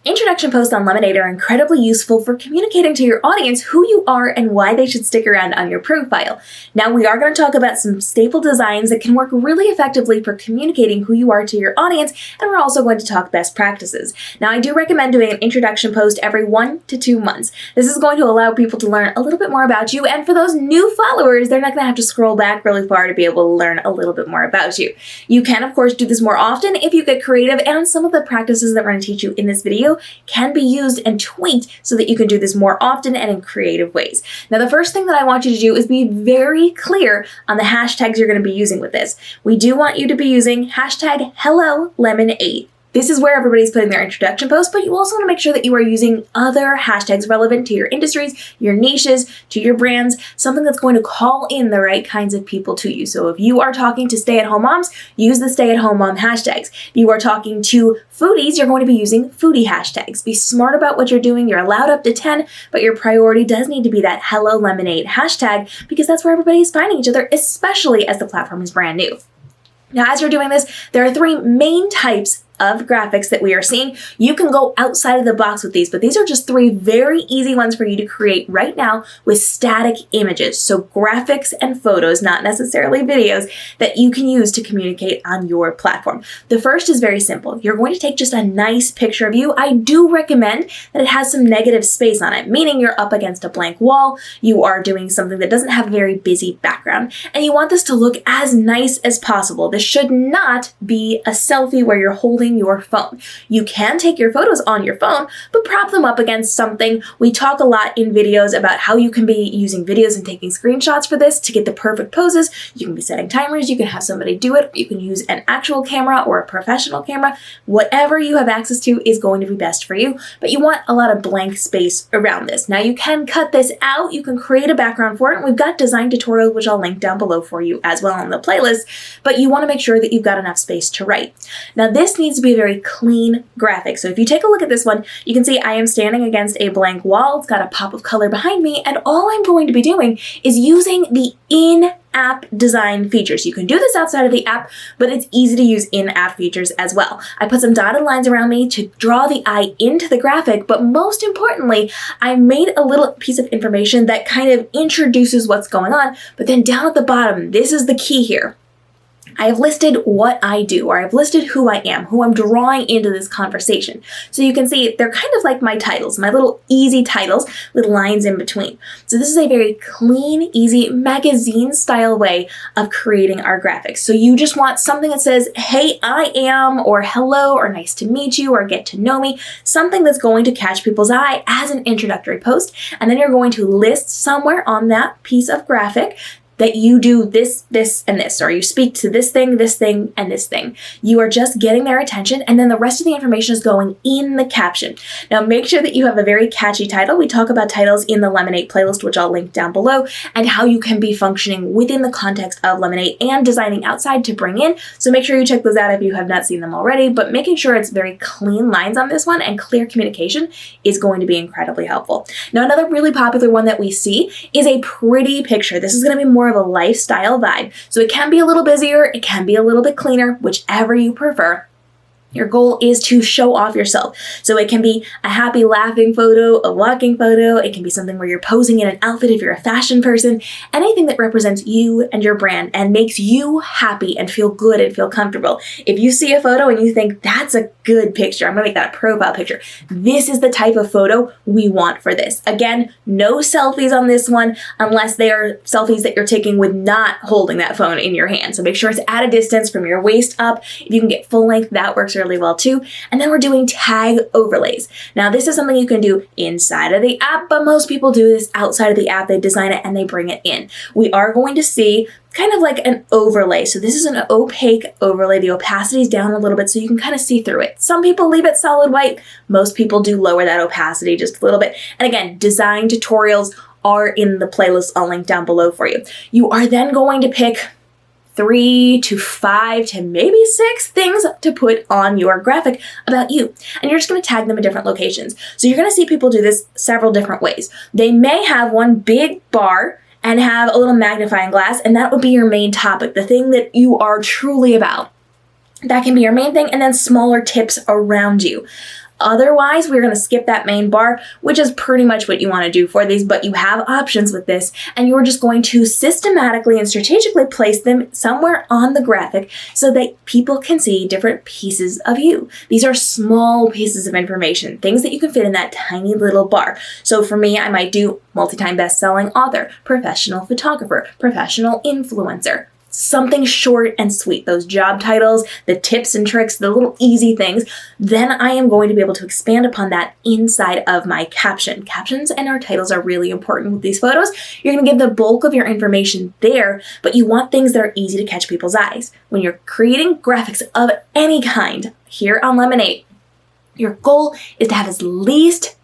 Introduction posts on Lemon8 are incredibly useful for communicating to your audience who you are and why they should stick around on your profile. Now, we are going to talk about some staple designs that can work really effectively for communicating who you are to your audience, and we're also going to talk best practices. Now, I do recommend doing an introduction post every 1 to 2 months. This is going to allow people to learn a little bit more about you, and for those new followers, they're not going to have to scroll back really far to be able to learn a little bit more about you. You can, of course, do this more often if you get creative, and some of the practices that we're going to teach you in this video can be used and tweaked so that you can do this more often and in creative ways. Now, the first thing that I want you to do is be very clear on the hashtags you're going to be using with this. We do want you to be using hashtag #HelloLemon8. This is where everybody's putting their introduction post, but you also want to make sure that you are using other hashtags relevant to your industries, your niches, to your brands, something that's going to call in the right kinds of people to you. So if you are talking to stay-at-home moms, use the stay-at-home mom hashtags. If you are talking to foodies, you're going to be using foodie hashtags. Be smart about what you're doing. You're allowed up to 10, but your priority does need to be that #HelloLemon8 hashtag because that's where everybody is finding each other, especially as the platform is brand new. Now, as you're doing this, there are 3 main types of graphics that we are seeing. You can go outside of the box with these, but these are just 3 very easy ones for you to create right now with static images. So graphics and photos, not necessarily videos, that you can use to communicate on your platform. The first is very simple. You're going to take just a nice picture of you. I do recommend that it has some negative space on it, meaning you're up against a blank wall, you are doing something that doesn't have a very busy background, and you want this to look as nice as possible. This should not be a selfie where you're holding your phone. You can take your photos on your phone, but prop them up against something. We talk a lot in videos about how you can be using videos and taking screenshots for this to get the perfect poses. You can be setting timers, you can have somebody do it, you can use an actual camera or a professional camera. Whatever you have access to is going to be best for you, but you want a lot of blank space around this. Now, you can cut this out, you can create a background for it, and we've got design tutorials, which I'll link down below for you as well in the playlist, but you want to make sure that you've got enough space to write. Now, this needs to be a very clean graphic. So if you take a look at this one, you can see I am standing against a blank wall. It's got a pop of color behind me, and all I'm going to be doing is using the in-app design features. You can do this outside of the app, but it's easy to use in-app features as well. I put some dotted lines around me to draw the eye into the graphic, but most importantly, I made a little piece of information that kind of introduces what's going on, but then down at the bottom, this is the key here. I have listed what I do, or I've listed who I am, who I'm drawing into this conversation. So you can see they're kind of like my titles, my little easy titles with lines in between. So this is a very clean, easy magazine style way of creating our graphics. So you just want something that says, hey, I am, or hello, or nice to meet you, or get to know me, something that's going to catch people's eye as an introductory post. And then you're going to list somewhere on that piece of graphic that you do this, this, and this, or you speak to this thing, and this thing. You are just getting their attention, and then the rest of the information is going in the caption. Now, make sure that you have a very catchy title. We talk about titles in the Lemon8 playlist, which I'll link down below, and how you can be functioning within the context of Lemon8 and designing outside to bring in. So make sure you check those out if you have not seen them already, but making sure it's very clean lines on this one and clear communication is going to be incredibly helpful. Now, another really popular one that we see is a pretty picture. This is going to be more of a lifestyle vibe. So it can be a little busier, it can be a little bit cleaner, whichever you prefer. Your goal is to show off yourself. So it can be a happy laughing photo, a walking photo. It can be something where you're posing in an outfit if you're a fashion person. Anything that represents you and your brand and makes you happy and feel good and feel comfortable. If you see a photo and you think that's a good picture, I'm gonna make that a profile picture. This is the type of photo we want for this. Again, no selfies on this one unless they are selfies that you're taking with not holding that phone in your hand. So make sure it's at a distance from your waist up. If you can get full length, that works really well too. And then we're doing tag overlays. Now, this is something you can do inside of the app, but most people do this outside of the app. They design it and they bring it in. We are going to see kind of like an overlay. So this is an opaque overlay. The opacity is down a little bit so you can kind of see through it. Some people leave it solid white. Most people do lower that opacity just a little bit. And again, design tutorials are in the playlist. I'll link down below for you. You are then going to pick 3 to 5 to maybe 6 things to put on your graphic about you. And you're just going to tag them in different locations. So you're going to see people do this several different ways. They may have one big bar and have a little magnifying glass, and that would be your main topic, the thing that you are truly about. That can be your main thing, and then smaller tips around you. Otherwise, we're going to skip that main bar, which is pretty much what you want to do for these, but you have options with this, and you're just going to systematically and strategically place them somewhere on the graphic so that people can see different pieces of you. These are small pieces of information, things that you can fit in that tiny little bar. So for me, I might do multi-time best-selling author, professional photographer, professional influencer. Something short and sweet, those job titles, the tips and tricks, the little easy things. Then I am going to be able to expand upon that inside of my caption. Captions and our titles are really important with these photos. You're going to give the bulk of your information there, but you want things that are easy to catch people's eyes. When you're creating graphics of any kind here on Lemon8, your goal is to have the least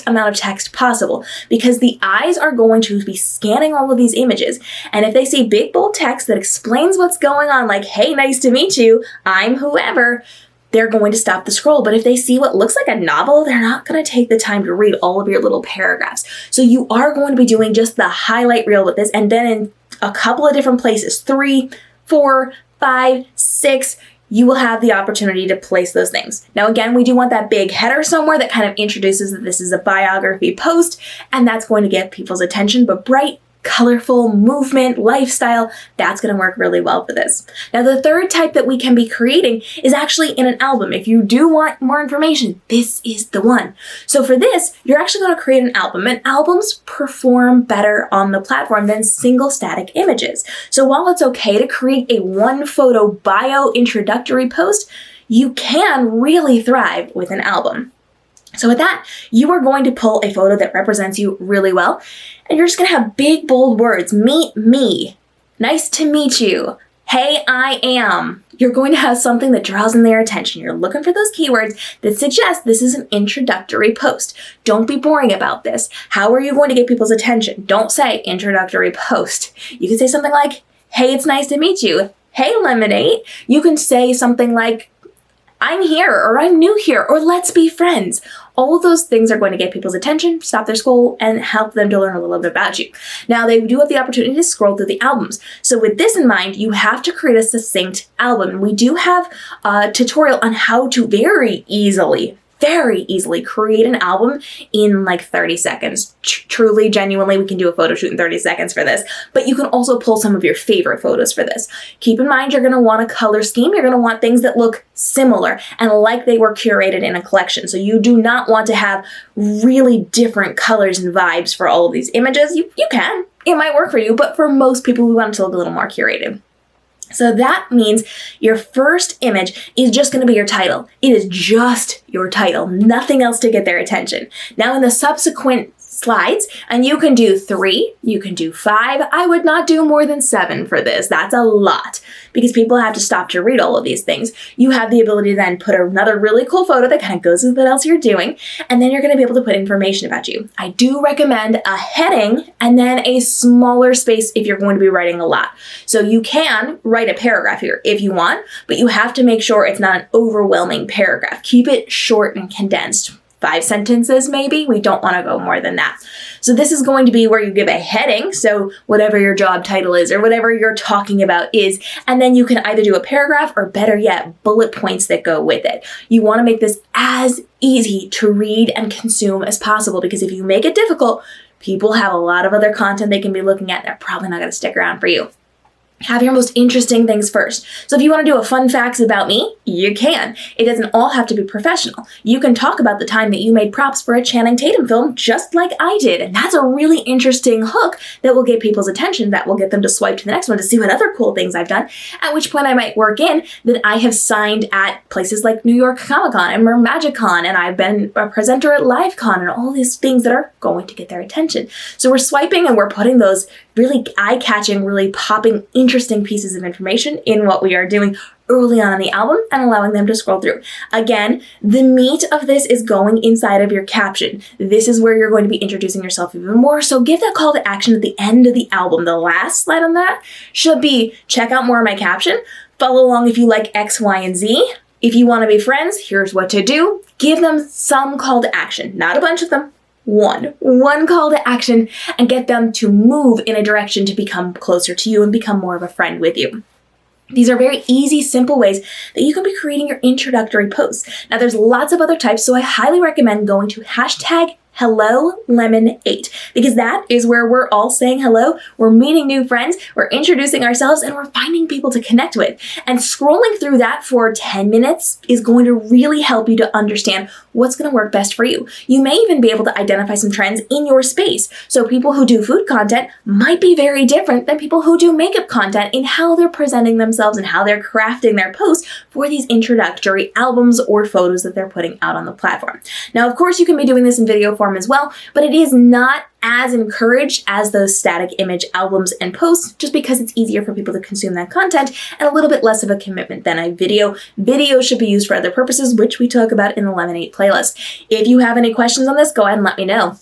amount of text possible, because the eyes are going to be scanning all of these images. And if they see big, bold text that explains what's going on, like, hey, nice to meet you, I'm whoever, they're going to stop the scroll. But if they see what looks like a novel, they're not going to take the time to read all of your little paragraphs. So you are going to be doing just the highlight reel with this, and then in a couple of different places, 3, 4, 5, 6, you will have the opportunity to place those things. Now, again, we do want that big header somewhere that kind of introduces that this is a biography post, and that's going to get people's attention, but bright, colorful, movement, lifestyle, that's going to work really well for this. Now, the third type that we can be creating is actually in an album. If you do want more information, this is the one. So for this, you're actually going to create an album, and albums perform better on the platform than single static images. So while it's okay to create a one photo bio introductory post, you can really thrive with an album. So with that, you are going to pull a photo that represents you really well, and you're just going to have big, bold words. Meet me. Nice to meet you. Hey, I am. You're going to have something that draws in their attention. You're looking for those keywords that suggest this is an introductory post. Don't be boring about this. How are you going to get people's attention? Don't say introductory post. You can say something like, hey, it's nice to meet you. Hey, Lemon8. You can say something like, I'm here, or I'm new here, or let's be friends. All of those things are going to get people's attention, stop their scroll, and help them to learn a little bit about you. Now, they do have the opportunity to scroll through the albums. So with this in mind, you have to create a succinct album. We do have a tutorial on how to very easily create an album in like 30 seconds. Truly, genuinely, we can do a photo shoot in 30 seconds for this, but you can also pull some of your favorite photos for this. Keep in mind, you're going to want a color scheme. You're going to want things that look similar and like they were curated in a collection. So you do not want to have really different colors and vibes for all of these images. You can. It might work for you, but for most people, we want it to look a little more curated. So that means your first image is just going to be your title. It is just your title, nothing else to get their attention. Now in the subsequent slides, and you can do 3, you can do 5. I would not do more than 7 for this. That's a lot because people have to stop to read all of these things. You have the ability to then put another really cool photo that kind of goes with what else you're doing, and then you're going to be able to put information about you. I do recommend a heading and then a smaller space if you're going to be writing a lot. So you can write a paragraph here if you want, but you have to make sure it's not an overwhelming paragraph. Keep it short and condensed. 5 sentences maybe. We don't want to go more than that. So this is going to be where you give a heading, so whatever your job title is or whatever you're talking about is, and then you can either do a paragraph or better yet, bullet points that go with it. You want to make this as easy to read and consume as possible, because if you make it difficult, people have a lot of other content they can be looking at. They're probably not going to stick around for you. Have your most interesting things first. So if you want to do a fun facts about me, you can. It doesn't all have to be professional. You can talk about the time that you made props for a Channing Tatum film just like I did. And that's a really interesting hook that will get people's attention, that will get them to swipe to the next one to see what other cool things I've done. At which point I might work in that I have signed at places like New York Comic Con and MagicCon, and I've been a presenter at LiveCon, and all these things that are going to get their attention. So we're swiping and we're putting those really eye-catching, really popping, interesting pieces of information in what we are doing early on in the album and allowing them to scroll through. Again, the meat of this is going inside of your caption. This is where you're going to be introducing yourself even more. So give that call to action at the end of the album. The last slide on that should be check out more of my caption. Follow along if you like X, Y, and Z. If you want to be friends, here's what to do. Give them some call to action, not a bunch of them. One call to action, and get them to move in a direction to become closer to you and become more of a friend with you. These are very easy, simple ways that you can be creating your introductory posts. Now, there's lots of other types, so I highly recommend going to hashtag Hello Lemon8, because that is where we're all saying hello, we're meeting new friends, we're introducing ourselves, and we're finding people to connect with. And scrolling through that for 10 minutes is going to really help you to understand what's going to work best for you. You may even be able to identify some trends in your space. So people who do food content might be very different than people who do makeup content in how they're presenting themselves and how they're crafting their posts for these introductory albums or photos that they're putting out on the platform. Now, of course, you can be doing this in video form as well, but it is not as encouraged as those static image albums and posts, just because it's easier for people to consume that content and a little bit less of a commitment than a video. Video should be used for other purposes, which we talk about in the Lemon8 playlist. If you have any questions on this, go ahead and let me know.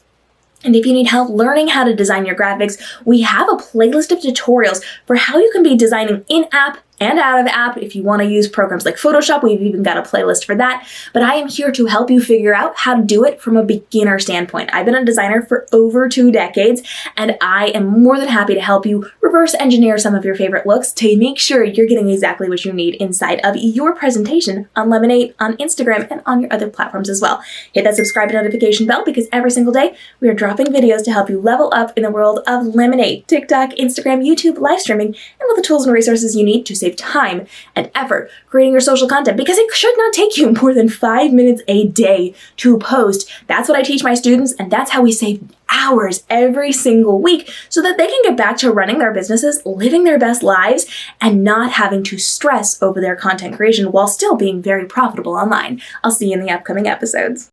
And if you need help learning how to design your graphics, we have a playlist of tutorials for how you can be designing in-app and out of app. If you want to use programs like Photoshop, we've even got a playlist for that. But I am here to help you figure out how to do it from a beginner standpoint. I've been a designer for over 2 decades, and I am more than happy to help you reverse engineer some of your favorite looks to make sure you're getting exactly what you need inside of your presentation on Lemon8, on Instagram, and on your other platforms as well. Hit that subscribe and notification bell, because every single day we are dropping videos to help you level up in the world of Lemon8, TikTok, Instagram, YouTube, live streaming, and all the tools and resources you need to save time and effort creating your social content, because it should not take you more than 5 minutes a day to post. That's what I teach my students, and that's how we save hours every single week so that they can get back to running their businesses, living their best lives, and not having to stress over their content creation while still being very profitable online. I'll see you in the upcoming episodes.